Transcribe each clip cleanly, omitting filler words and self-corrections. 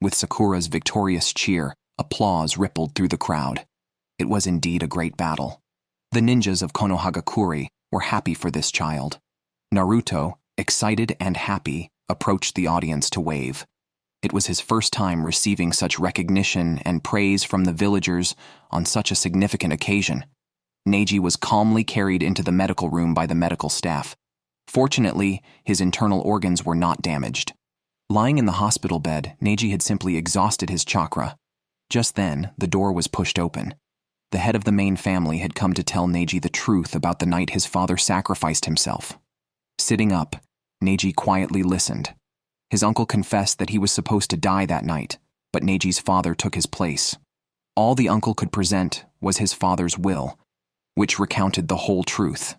With Sakura's victorious cheer, applause rippled through the crowd. It was indeed a great battle. The ninjas of Konohagakure were happy for this child. Naruto, excited and happy, approached the audience to wave. It was his first time receiving such recognition and praise from the villagers on such a significant occasion. Neji was calmly carried into the medical room by the medical staff. Fortunately, his internal organs were not damaged. Lying in the hospital bed, Neji had simply exhausted his chakra. Just then, the door was pushed open. The head of the main family had come to tell Neji the truth about the night his father sacrificed himself. Sitting up, Neji quietly listened. His uncle confessed that he was supposed to die that night, but Neji's father took his place. All the uncle could present was his father's will, which recounted the whole truth.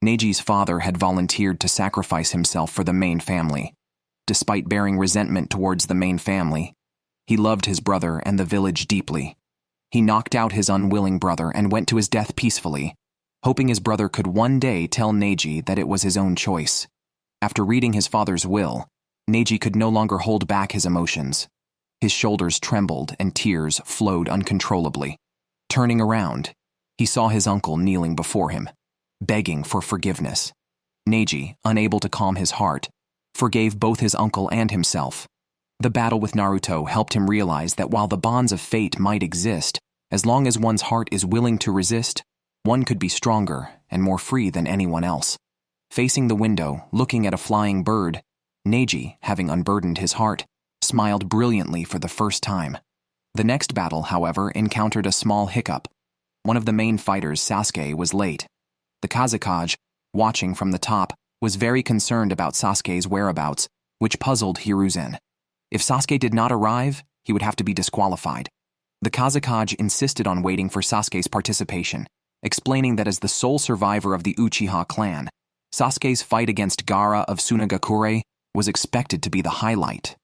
Neji's father had volunteered to sacrifice himself for the main family. Despite bearing resentment towards the main family, he loved his brother and the village deeply. He knocked out his unwilling brother and went to his death peacefully, hoping his brother could one day tell Neji that it was his own choice. After reading his father's will, Neji could no longer hold back his emotions. His shoulders trembled and tears flowed uncontrollably. Turning around, he saw his uncle kneeling before him, begging for forgiveness. Neji, unable to calm his heart, forgave both his uncle and himself. The battle with Naruto helped him realize that while the bonds of fate might exist, as long as one's heart is willing to resist, one could be stronger and more free than anyone else. Facing the window, looking at a flying bird, Neji, having unburdened his heart, smiled brilliantly for the first time. The next battle, however, encountered a small hiccup. One of the main fighters, Sasuke, was late. The Kazekage, watching from the top, was very concerned about Sasuke's whereabouts, which puzzled Hiruzen. If Sasuke did not arrive, he would have to be disqualified. The Kazekage insisted on waiting for Sasuke's participation, explaining that as the sole survivor of the Uchiha clan, Sasuke's fight against Gaara of Sunagakure was expected to be the highlight.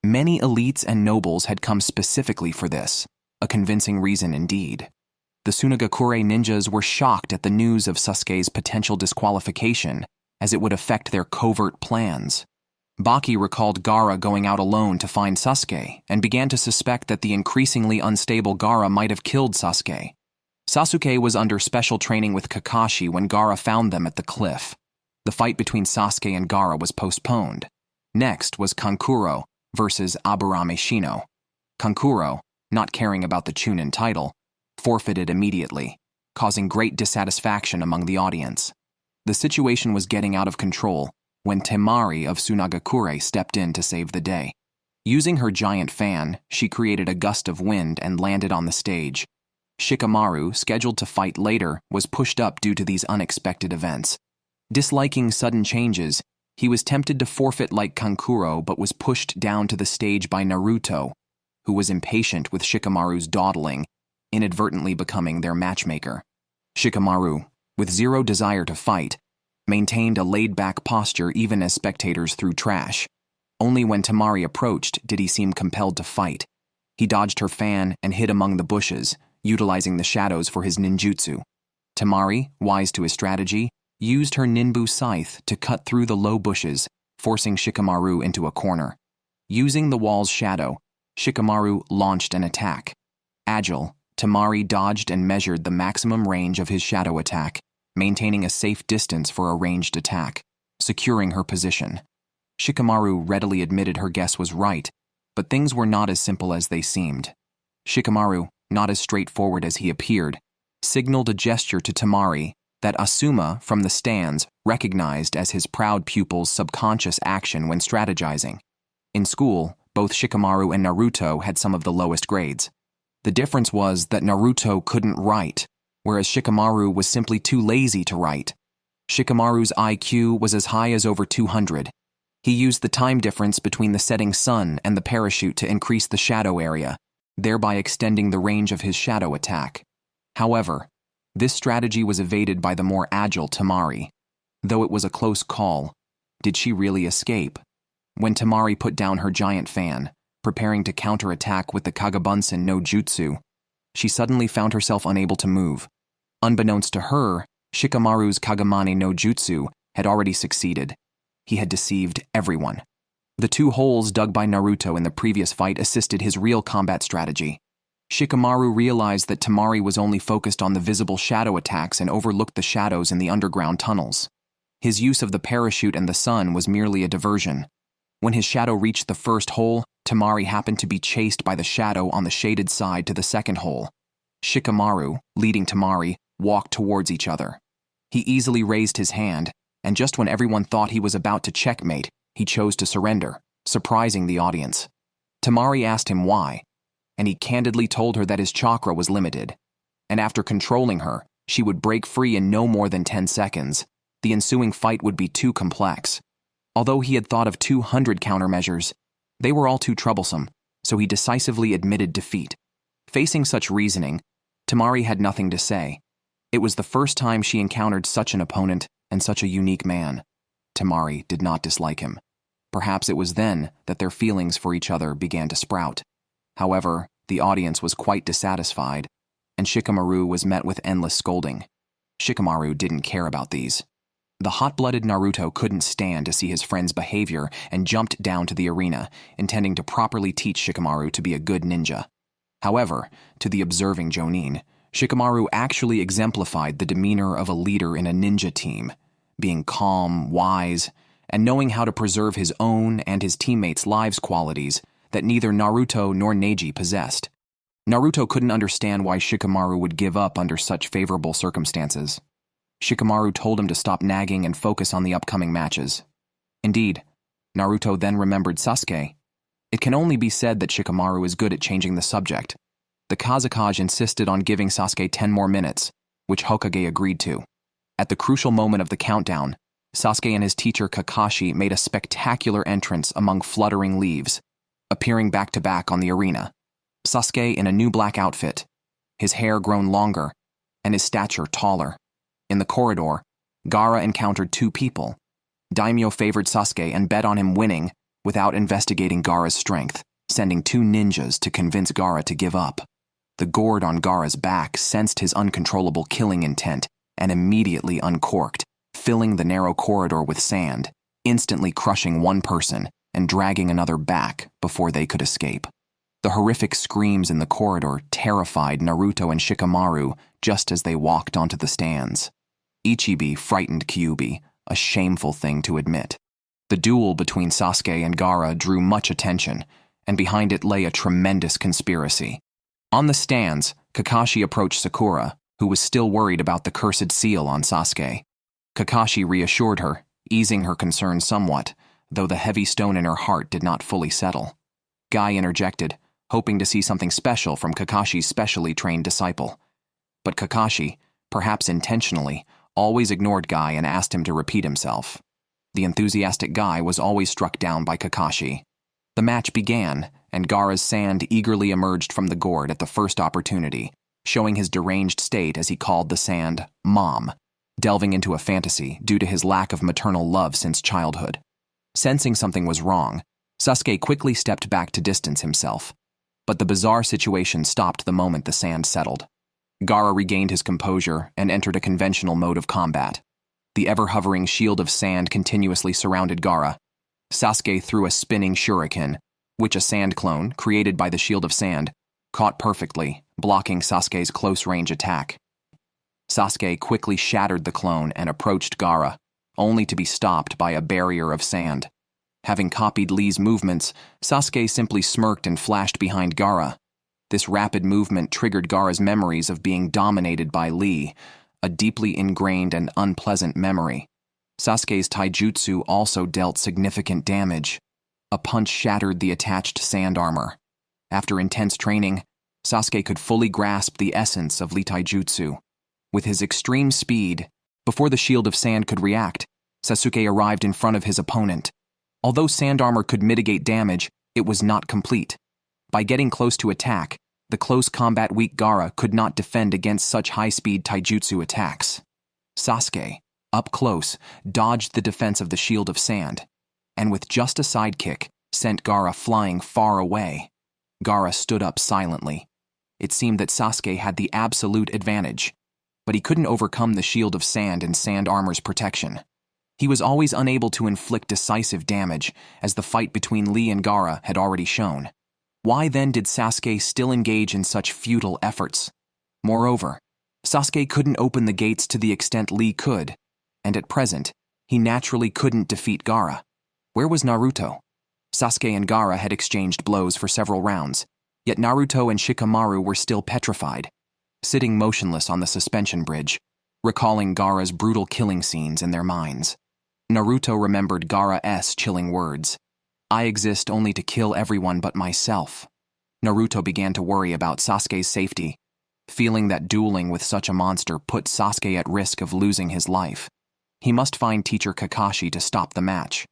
Many elites and nobles had come specifically for this, a convincing reason indeed. The Sunagakure ninjas were shocked at the news of Sasuke's potential disqualification, as it would affect their covert plans. Baki recalled Gaara going out alone to find Sasuke and began to suspect that the increasingly unstable Gaara might have killed Sasuke. Sasuke was under special training with Kakashi when Gaara found them at the cliff. The fight between Sasuke and Gaara was postponed. Next was Kankuro versus Aburame Shino. Kankuro, not caring about the Chunin title, forfeited immediately, causing great dissatisfaction among the audience. The situation was getting out of control when Temari of Sunagakure stepped in to save the day. Using her giant fan, she created a gust of wind and landed on the stage. Shikamaru, scheduled to fight later, was pushed up due to these unexpected events. Disliking sudden changes, he was tempted to forfeit like Kankuro but was pushed down to the stage by Naruto, who was impatient with Shikamaru's dawdling, inadvertently becoming their matchmaker. Shikamaru, with zero desire to fight, maintained a laid-back posture even as spectators threw trash. Only when Temari approached did he seem compelled to fight. He dodged her fan and hid among the bushes, utilizing the shadows for his ninjutsu. Temari, wise to his strategy, used her ninbu scythe to cut through the low bushes, forcing Shikamaru into a corner. Using the wall's shadow, Shikamaru launched an attack. Agile, Temari dodged and measured the maximum range of his shadow attack, maintaining a safe distance for a ranged attack, securing her position. Shikamaru readily admitted her guess was right, but things were not as simple as they seemed. Shikamaru, not as straightforward as he appeared, signaled a gesture to Temari that Asuma from the stands recognized as his proud pupil's subconscious action when strategizing. In school, both Shikamaru and Naruto had some of the lowest grades. The difference was that Naruto couldn't write, whereas Shikamaru was simply too lazy to write. Shikamaru's IQ was as high as over 200. He used the time difference between the setting sun and the parachute to increase the shadow area, thereby extending the range of his shadow attack. However, this strategy was evaded by the more agile Temari. Though it was a close call, did she really escape? When Temari put down her giant fan, preparing to counterattack with the Kagabunsen no Jutsu, she suddenly found herself unable to move. Unbeknownst to her, Shikamaru's Kagamane no Jutsu had already succeeded. He had deceived everyone. The 2 holes dug by Naruto in the previous fight assisted his real combat strategy. Shikamaru realized that Temari was only focused on the visible shadow attacks and overlooked the shadows in the underground tunnels. His use of the parachute and the sun was merely a diversion. When his shadow reached the first hole, Temari happened to be chased by the shadow on the shaded side to the second hole. Shikamaru, leading Temari, walked towards each other. He easily raised his hand, and just when everyone thought he was about to checkmate, he chose to surrender, surprising the audience. Temari asked him why, and he candidly told her that his chakra was limited, and after controlling her, she would break free in no more than 10 seconds. The ensuing fight would be too complex. Although he had thought of 200 countermeasures, they were all too troublesome, so he decisively admitted defeat. Facing such reasoning, Temari had nothing to say. It was the first time she encountered such an opponent and such a unique man. Temari did not dislike him. Perhaps it was then that their feelings for each other began to sprout. However, the audience was quite dissatisfied, and Shikamaru was met with endless scolding. Shikamaru didn't care about these. The hot-blooded Naruto couldn't stand to see his friend's behavior and jumped down to the arena, intending to properly teach Shikamaru to be a good ninja. However, to the observing Jonin, Shikamaru actually exemplified the demeanor of a leader in a ninja team, being calm, wise, and knowing how to preserve his own and his teammates' lives qualities that neither Naruto nor Neji possessed. Naruto couldn't understand why Shikamaru would give up under such favorable circumstances. Shikamaru told him to stop nagging and focus on the upcoming matches. Indeed, Naruto then remembered Sasuke. It can only be said that Shikamaru is good at changing the subject. The Kazekage insisted on giving Sasuke 10 more minutes, which Hokage agreed to. At the crucial moment of the countdown, Sasuke and his teacher Kakashi made a spectacular entrance among fluttering leaves, appearing back-to-back on the arena. Sasuke in a new black outfit, his hair grown longer, and his stature taller. In the corridor, Gaara encountered 2 people. Daimyo favored Sasuke and bet on him winning without investigating Gaara's strength, sending 2 ninjas to convince Gaara to give up. The gourd on Gaara's back sensed his uncontrollable killing intent and immediately uncorked, filling the narrow corridor with sand, instantly crushing one person and dragging another back before they could escape. The horrific screams in the corridor terrified Naruto and Shikamaru just as they walked onto the stands. Ichibi frightened Kyuubi, a shameful thing to admit. The duel between Sasuke and Gaara drew much attention, and behind it lay a tremendous conspiracy. On the stands, Kakashi approached Sakura, who was still worried about the cursed seal on Sasuke. Kakashi reassured her, easing her concern somewhat, though the heavy stone in her heart did not fully settle. Guy interjected, hoping to see something special from Kakashi's specially trained disciple. But Kakashi, perhaps intentionally, always ignored Guy and asked him to repeat himself. The enthusiastic Guy was always struck down by Kakashi. The match began, and Gaara's sand eagerly emerged from the gourd at the first opportunity, showing his deranged state as he called the sand Mom, delving into a fantasy due to his lack of maternal love since childhood. Sensing something was wrong, Sasuke quickly stepped back to distance himself. But the bizarre situation stopped the moment the sand settled. Gaara regained his composure and entered a conventional mode of combat. The ever-hovering shield of sand continuously surrounded Gaara. Sasuke threw a spinning shuriken, which a sand clone, created by the shield of sand, caught perfectly, blocking Sasuke's close-range attack. Sasuke quickly shattered the clone and approached Gaara, only to be stopped by a barrier of sand. Having copied Lee's movements, Sasuke simply smirked and flashed behind Gaara. This rapid movement triggered Gaara's memories of being dominated by Lee, a deeply ingrained and unpleasant memory. Sasuke's taijutsu also dealt significant damage. A punch shattered the attached sand armor. After intense training, Sasuke could fully grasp the essence of Lee taijutsu. With his extreme speed, before the shield of sand could react, Sasuke arrived in front of his opponent. Although sand armor could mitigate damage, it was not complete. By getting close to attack, the close combat weak Gaara could not defend against such high-speed taijutsu attacks. Sasuke, up close, dodged the defense of the shield of sand, and with just a sidekick, sent Gaara flying far away. Gaara stood up silently. It seemed that Sasuke had the absolute advantage, but he couldn't overcome the shield of sand and sand armor's protection. He was always unable to inflict decisive damage, as the fight between Lee and Gaara had already shown. Why then did Sasuke still engage in such futile efforts? Moreover, Sasuke couldn't open the gates to the extent Lee could, and at present, he naturally couldn't defeat Gaara. Where was Naruto? Sasuke and Gaara had exchanged blows for several rounds, yet Naruto and Shikamaru were still petrified, sitting motionless on the suspension bridge, recalling Gaara's brutal killing scenes in their minds. Naruto remembered Gaara's chilling words, "I exist only to kill everyone but myself." Naruto began to worry about Sasuke's safety, feeling that dueling with such a monster put Sasuke at risk of losing his life. He must find teacher Kakashi to stop the match.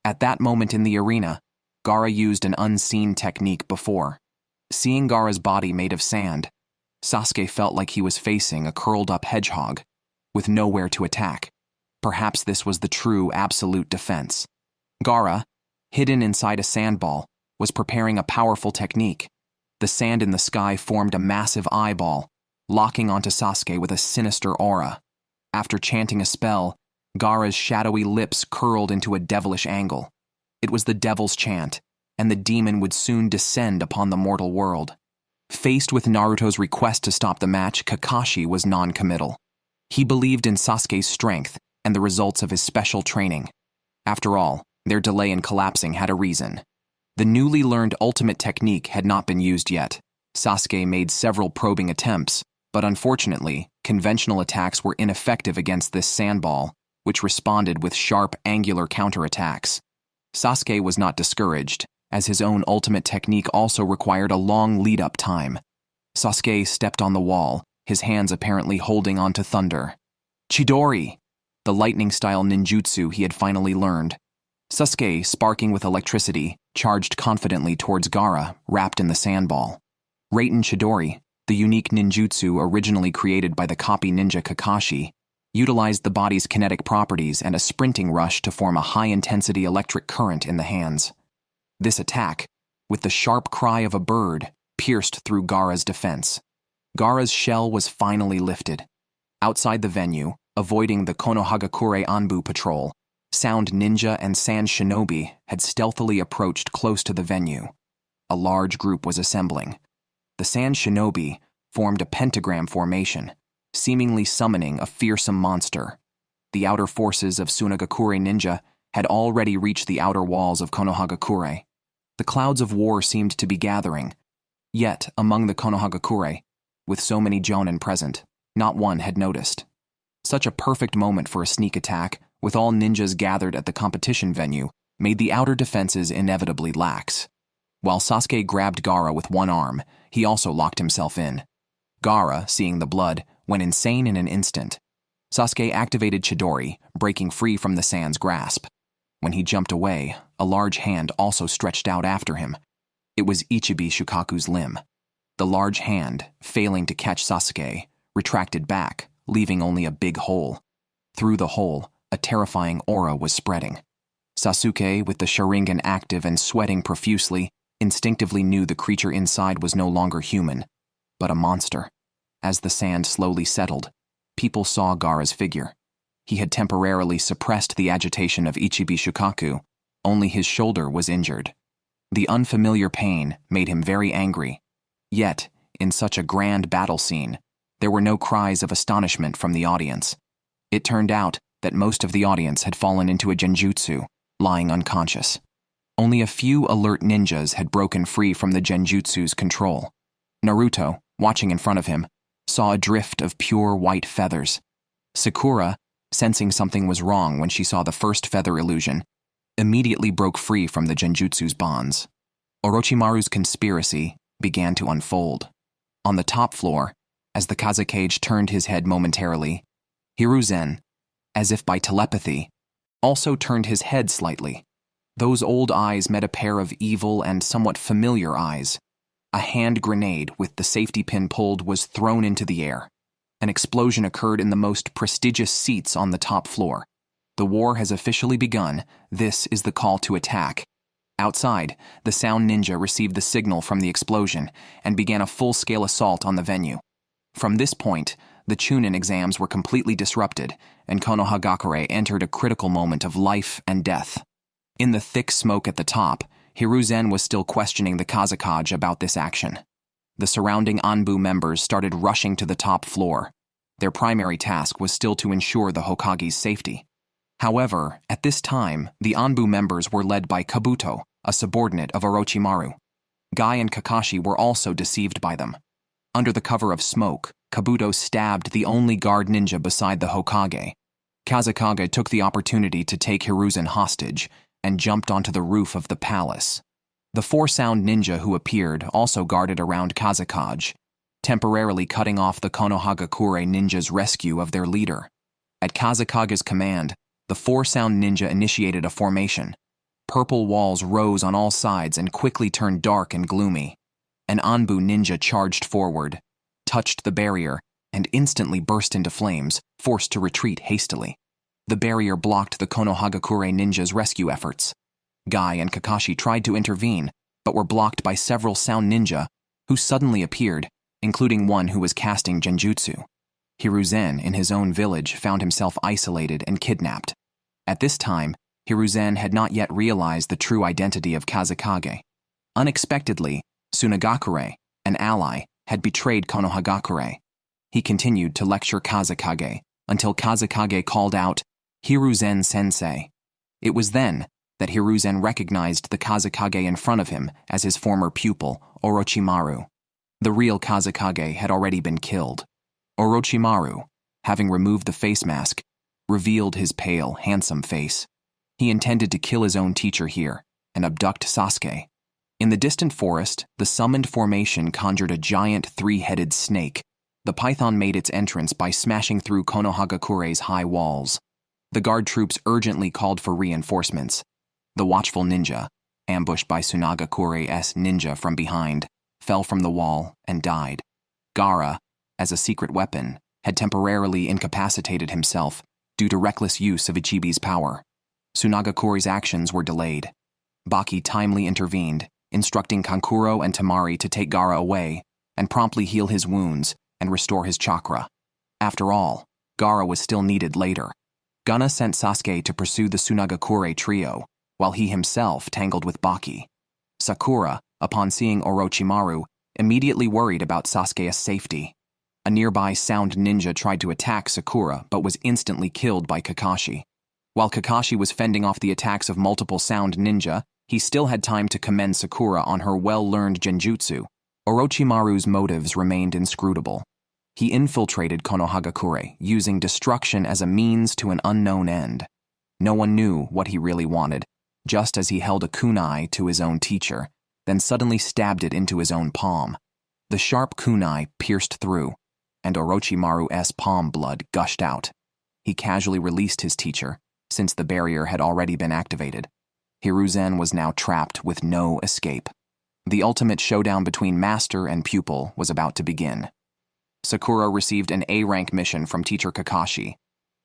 At that moment in the arena, Gaara used an unseen technique before. Seeing Gaara's body made of sand, Sasuke felt like he was facing a curled-up hedgehog, with nowhere to attack. Perhaps this was the true absolute defense. Gaara, hidden inside a sandball, was preparing a powerful technique. The sand in the sky formed a massive eyeball, locking onto Sasuke with a sinister aura. After chanting a spell, Gaara's shadowy lips curled into a devilish angle. It was the devil's chant, and the demon would soon descend upon the mortal world. Faced with Naruto's request to stop the match, Kakashi was non-committal. He believed in Sasuke's strength and the results of his special training. After all, their delay in collapsing had a reason. The newly learned ultimate technique had not been used yet. Sasuke made several probing attempts, but unfortunately, conventional attacks were ineffective against this sandball, which responded with sharp, angular counterattacks. Sasuke was not discouraged, as his own ultimate technique also required a long lead-up time. Sasuke stepped on the wall, his hands apparently holding onto thunder. Chidori, the lightning-style ninjutsu he had finally learned. Sasuke, sparking with electricity, charged confidently towards Gaara, wrapped in the sandball. Raiten Chidori, the unique ninjutsu originally created by the copy ninja Kakashi, utilized the body's kinetic properties and a sprinting rush to form a high-intensity electric current in the hands. This attack, with the sharp cry of a bird, pierced through Gaara's defense. Gaara's shell was finally lifted. Outside the venue, avoiding the Konohagakure Anbu patrol, Sound Ninja and Sand Shinobi had stealthily approached close to the venue. A large group was assembling. The Sand Shinobi formed a pentagram formation, seemingly summoning a fearsome monster. The outer forces of Sunagakure ninja had already reached the outer walls of Konohagakure. The clouds of war seemed to be gathering. Yet, among the Konohagakure, with so many jonin present, not one had noticed. Such a perfect moment for a sneak attack, with all ninjas gathered at the competition venue, made the outer defenses inevitably lax. While Sasuke grabbed Gaara with one arm, he also locked himself in. Gaara, seeing the blood, went insane in an instant. Sasuke activated Chidori, breaking free from the sand's grasp. When he jumped away, a large hand also stretched out after him. It was Ichibi Shukaku's limb. The large hand, failing to catch Sasuke, retracted back, leaving only a big hole. Through the hole, a terrifying aura was spreading. Sasuke, with the Sharingan active and sweating profusely, instinctively knew the creature inside was no longer human, but a monster. As the sand slowly settled, people saw Gaara's figure. He had temporarily suppressed the agitation of Ichibi Shukaku, only his shoulder was injured. The unfamiliar pain made him very angry. Yet, in such a grand battle scene, there were no cries of astonishment from the audience. It turned out that most of the audience had fallen into a genjutsu, lying unconscious. Only a few alert ninjas had broken free from the genjutsu's control. Naruto, watching in front of him, saw a drift of pure white feathers. Sakura, sensing something was wrong when she saw the first feather illusion, immediately broke free from the genjutsu's bonds. Orochimaru's conspiracy began to unfold. On the top floor, as the Kazekage turned his head momentarily, Hiruzen, as if by telepathy, also turned his head slightly. Those old eyes met a pair of evil and somewhat familiar eyes. A hand grenade with the safety pin pulled was thrown into the air. An explosion occurred in the most prestigious seats on the top floor. The war has officially begun. This is the call to attack. Outside, the Sound Ninja received the signal from the explosion and began a full-scale assault on the venue. From this point, The Chunin exams were completely disrupted, and Konohagakure entered a critical moment of life and death. In the thick smoke at the top, Hiruzen was still questioning the Kazekage about this action. The surrounding Anbu members started rushing to the top floor. Their primary task was still to ensure the Hokage's safety. However, at this time, the Anbu members were led by Kabuto, a subordinate of Orochimaru. Guy and Kakashi were also deceived by them. Under the cover of smoke, Kabuto stabbed the only guard ninja beside the Hokage. Kazekage took the opportunity to take Hiruzen hostage and jumped onto the roof of the palace. The four sound ninja who appeared also guarded around Kazekage, temporarily cutting off the Konohagakure ninja's rescue of their leader. At Kazekage's command, the four sound ninja initiated a formation. Purple walls rose on all sides and quickly turned dark and gloomy. An Anbu ninja charged forward, touched the barrier, and instantly burst into flames, forced to retreat hastily. The barrier blocked the Konohagakure ninja's rescue efforts. Guy and Kakashi tried to intervene, but were blocked by several sound ninja, who suddenly appeared, including one who was casting genjutsu. Hiruzen, in his own village, found himself isolated and kidnapped. At this time, Hiruzen had not yet realized the true identity of Kazekage. Unexpectedly, Sunagakure, an ally, had betrayed Konohagakure. He continued to lecture Kazekage until Kazekage called out, "Hiruzen sensei." It was then that Hiruzen recognized the Kazekage in front of him as his former pupil, Orochimaru. The real Kazekage had already been killed. Orochimaru, having removed the face mask, revealed his pale, handsome face. He intended to kill his own teacher here and abduct Sasuke. In the distant forest, the summoned formation conjured a giant three-headed snake. The python made its entrance by smashing through Konohagakure's high walls. The guard troops urgently called for reinforcements. The watchful ninja, ambushed by Sunagakure's ninja from behind, fell from the wall and died. Gaara, as a secret weapon, had temporarily incapacitated himself due to reckless use of Ichibi's power. Sunagakure's actions were delayed. Baki timely intervened, instructing Kankuro and Tamari to take Gaara away and promptly heal his wounds and restore his chakra. After all, Gaara was still needed later. Gunna sent Sasuke to pursue the Sunagakure trio, while he himself tangled with Baki. Sakura, upon seeing Orochimaru, immediately worried about Sasuke's safety. A nearby sound ninja tried to attack Sakura but was instantly killed by Kakashi. While Kakashi was fending off the attacks of multiple sound ninja, he still had time to commend Sakura on her well-learned genjutsu. Orochimaru's motives remained inscrutable. He infiltrated Konohagakure, using destruction as a means to an unknown end. No one knew what he really wanted, just as he held a kunai to his own teacher, then suddenly stabbed it into his own palm. The sharp kunai pierced through, and Orochimaru's palm blood gushed out. He casually released his teacher, since the barrier had already been activated. Hiruzen was now trapped with no escape. The ultimate showdown between master and pupil was about to begin. Sakura received an A-rank mission from teacher Kakashi.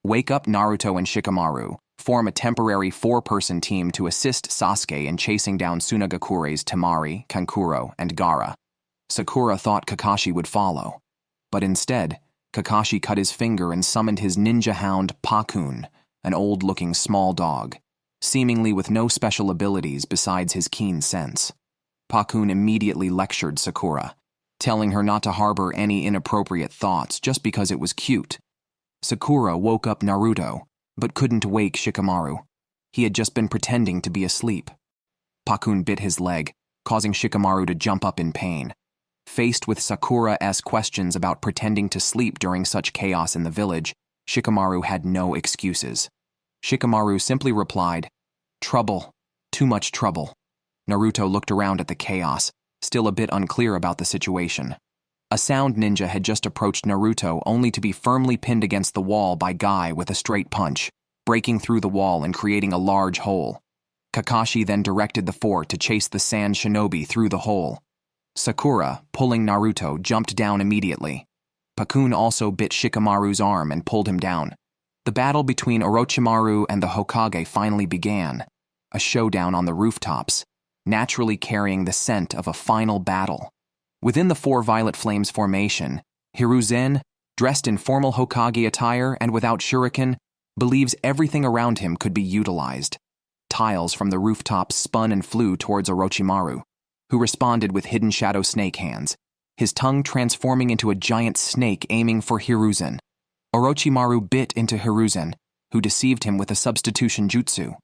Wake up Naruto and Shikamaru, form a temporary 4-person team to assist Sasuke in chasing down Sunagakure's Tamari, Kankuro, and Gaara. Sakura thought Kakashi would follow, but instead, Kakashi cut his finger and summoned his ninja hound Pakun, an old-looking small dog, seemingly with no special abilities besides his keen sense. Pakun immediately lectured Sakura, telling her not to harbor any inappropriate thoughts just because it was cute. Sakura woke up Naruto, but couldn't wake Shikamaru. He had just been pretending to be asleep. Pakun bit his leg, causing Shikamaru to jump up in pain. Faced with Sakura's questions about pretending to sleep during such chaos in the village, Shikamaru had no excuses. Shikamaru simply replied, "Trouble. Too much trouble." Naruto looked around at the chaos, still a bit unclear about the situation. A sound ninja had just approached Naruto only to be firmly pinned against the wall by Guy with a straight punch, breaking through the wall and creating a large hole. Kakashi then directed the four to chase the sand shinobi through the hole. Sakura, pulling Naruto, jumped down immediately. Pakun also bit Shikamaru's arm and pulled him down. The battle between Orochimaru and the Hokage finally began, a showdown on the rooftops, naturally carrying the scent of a final battle. Within the Four Violet Flames formation, Hiruzen, dressed in formal Hokage attire and without shuriken, believes everything around him could be utilized. Tiles from the rooftops spun and flew towards Orochimaru, who responded with hidden shadow snake hands, his tongue transforming into a giant snake aiming for Hiruzen. Orochimaru bit into Hiruzen, who deceived him with a substitution jutsu.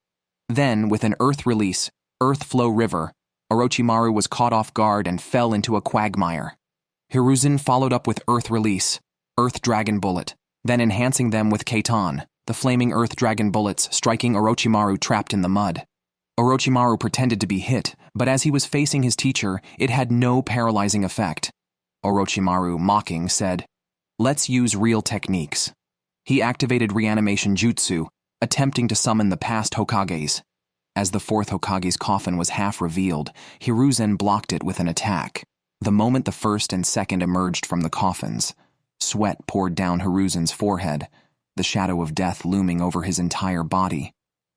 Then, with an earth release, Earth Flow River, Orochimaru was caught off guard and fell into a quagmire. Hiruzen followed up with Earth Release, Earth Dragon Bullet, then enhancing them with Keitan, the flaming Earth Dragon bullets striking Orochimaru trapped in the mud. Orochimaru pretended to be hit, but as he was facing his teacher, it had no paralyzing effect. Orochimaru, mocking, said, "Let's use real techniques." He activated reanimation jutsu, attempting to summon the past Hokages. As the fourth Hokage's coffin was half revealed, Hiruzen blocked it with an attack. The moment the first and second emerged from the coffins, sweat poured down Hiruzen's forehead, the shadow of death looming over his entire body.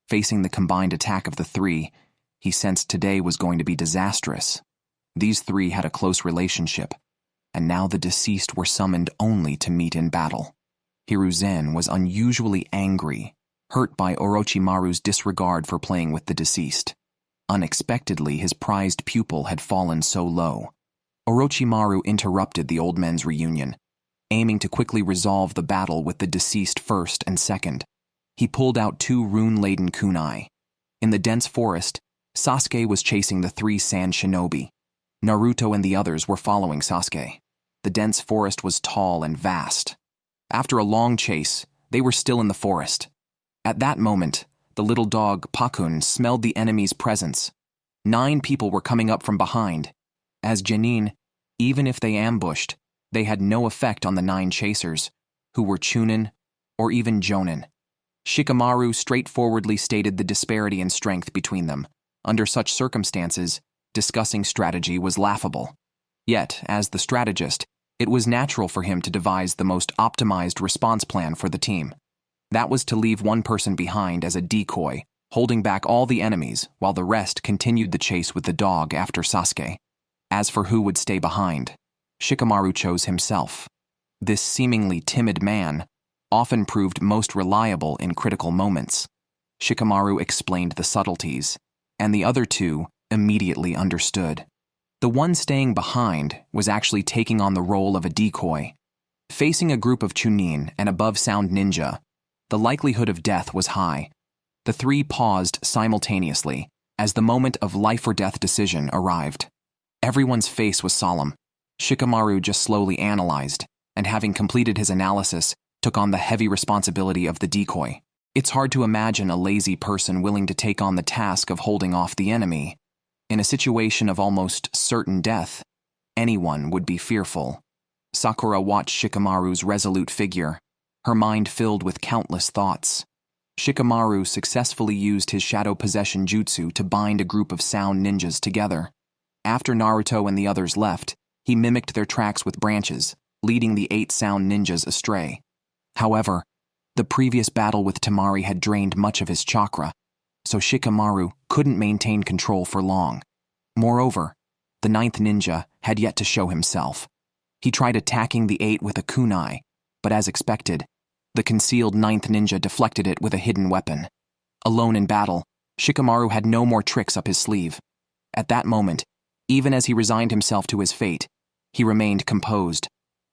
Facing the combined attack of the three, he sensed today was going to be disastrous. These three had a close relationship, and now the deceased were summoned only to meet in battle. Hiruzen was unusually angry, hurt by Orochimaru's disregard for playing with the deceased. Unexpectedly, his prized pupil had fallen so low. Orochimaru interrupted the old men's reunion, aiming to quickly resolve the battle with the deceased first and second. He pulled out 2 rune-laden kunai. In the dense forest, Sasuke was chasing the 3 sand shinobi. Naruto and the others were following Sasuke. The dense forest was tall and vast. After a long chase, they were still in the forest. At that moment, the little dog, Pakun, smelled the enemy's presence. 9 people were coming up from behind. As Genin, even if they ambushed, they had no effect on the 9 chasers, who were Chunin or even Jonin. Shikamaru straightforwardly stated the disparity in strength between them. Under such circumstances, discussing strategy was laughable. Yet, as the strategist, it was natural for him to devise the most optimized response plan for the team. That was to leave one person behind as a decoy, holding back all the enemies while the rest continued the chase with the dog after Sasuke. As for who would stay behind, Shikamaru chose himself. This seemingly timid man often proved most reliable in critical moments. Shikamaru explained the subtleties, and the other 2 immediately understood. The one staying behind was actually taking on the role of a decoy. Facing a group of Chunin and above-sound ninja, the likelihood of death was high. The 3 paused simultaneously as the moment of life-or-death decision arrived. Everyone's face was solemn. Shikamaru just slowly analyzed, and having completed his analysis, took on the heavy responsibility of the decoy. It's hard to imagine a lazy person willing to take on the task of holding off the enemy. In a situation of almost certain death, anyone would be fearful. Sakura watched Shikamaru's resolute figure, her mind filled with countless thoughts. Shikamaru successfully used his shadow possession jutsu to bind a group of sound ninjas together. After Naruto and the others left, he mimicked their tracks with branches, leading the 8 sound ninjas astray. However, the previous battle with Temari had drained much of his chakra, so Shikamaru couldn't maintain control for long. Moreover, the 9th ninja had yet to show himself. He tried attacking the 8 with a kunai, but as expected, the concealed 9th ninja deflected it with a hidden weapon. Alone in battle, Shikamaru had no more tricks up his sleeve. At that moment, even as he resigned himself to his fate, he remained composed,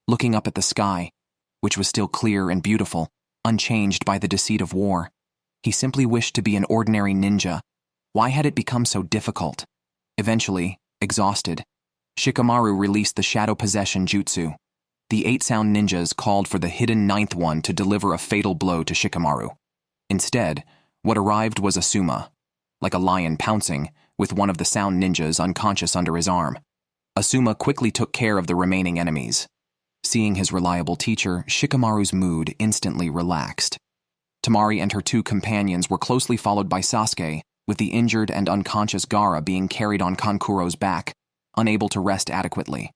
looking up at the sky, which was still clear and beautiful, unchanged by the deceit of war. He simply wished to be an ordinary ninja. Why had it become so difficult? Eventually, exhausted, Shikamaru released the shadow possession jutsu. The 8 sound ninjas called for the hidden 9th one to deliver a fatal blow to Shikamaru. Instead, what arrived was Asuma, like a lion pouncing, with one of the sound ninjas unconscious under his arm. Asuma quickly took care of the remaining enemies. Seeing his reliable teacher, Shikamaru's mood instantly relaxed. Temari and her 2 companions were closely followed by Sasuke, with the injured and unconscious Gaara being carried on Kankuro's back, unable to rest adequately.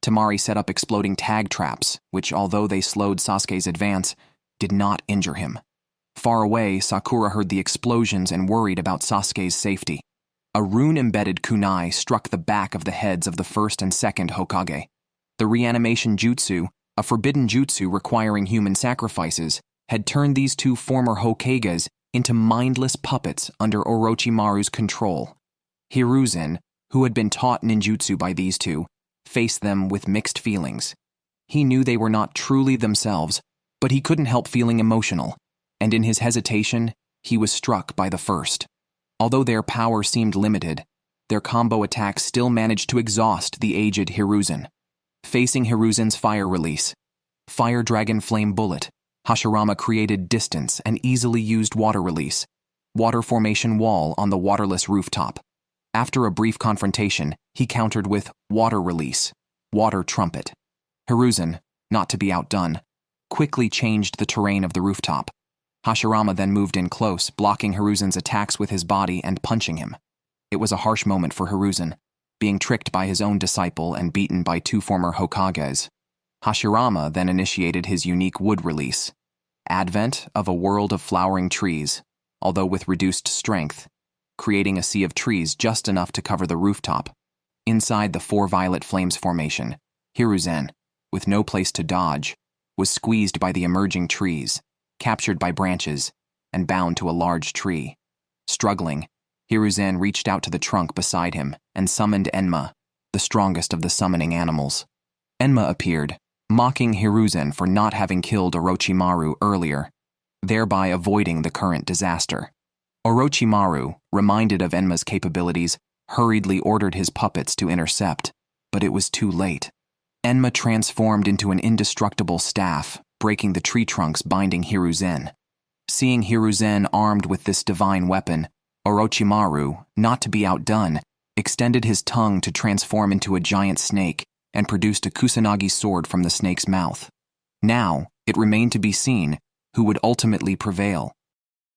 Temari set up exploding tag traps, which, although they slowed Sasuke's advance, did not injure him. Far away, Sakura heard the explosions and worried about Sasuke's safety. A rune-embedded kunai struck the back of the heads of the first and second Hokage. The reanimation jutsu, a forbidden jutsu requiring human sacrifices, had turned these two former Hokages into mindless puppets under Orochimaru's control. Hiruzen, who had been taught ninjutsu by these two, faced them with mixed feelings. He knew they were not truly themselves, but he couldn't help feeling emotional, and in his hesitation, he was struck by the first. Although their power seemed limited, their combo attacks still managed to exhaust the aged Hiruzen. Facing Hiruzen's fire release, Fire Dragon Flame Bullet, Hashirama created distance and easily used water release, water formation wall on the waterless rooftop. After a brief confrontation, he countered with water release, water trumpet. Hiruzen, not to be outdone, quickly changed the terrain of the rooftop. Hashirama then moved in close, blocking Hiruzen's attacks with his body and punching him. It was a harsh moment for Hiruzen, being tricked by his own disciple and beaten by two former Hokages. Hashirama then initiated his unique wood release, Advent of a World of Flowering Trees, although with reduced strength, creating a sea of trees just enough to cover the rooftop. Inside the four violet flames formation, Hiruzen, with no place to dodge, was squeezed by the emerging trees, captured by branches, and bound to a large tree. Struggling, Hiruzen reached out to the trunk beside him and summoned Enma, the strongest of the summoning animals. Enma appeared, mocking Hiruzen for not having killed Orochimaru earlier, thereby avoiding the current disaster. Orochimaru, reminded of Enma's capabilities, hurriedly ordered his puppets to intercept, but it was too late. Enma transformed into an indestructible staff, breaking the tree trunks binding Hiruzen. Seeing Hiruzen armed with this divine weapon, Orochimaru, not to be outdone, extended his tongue to transform into a giant snake and produced a kusanagi sword from the snake's mouth. Now, it remained to be seen who would ultimately prevail.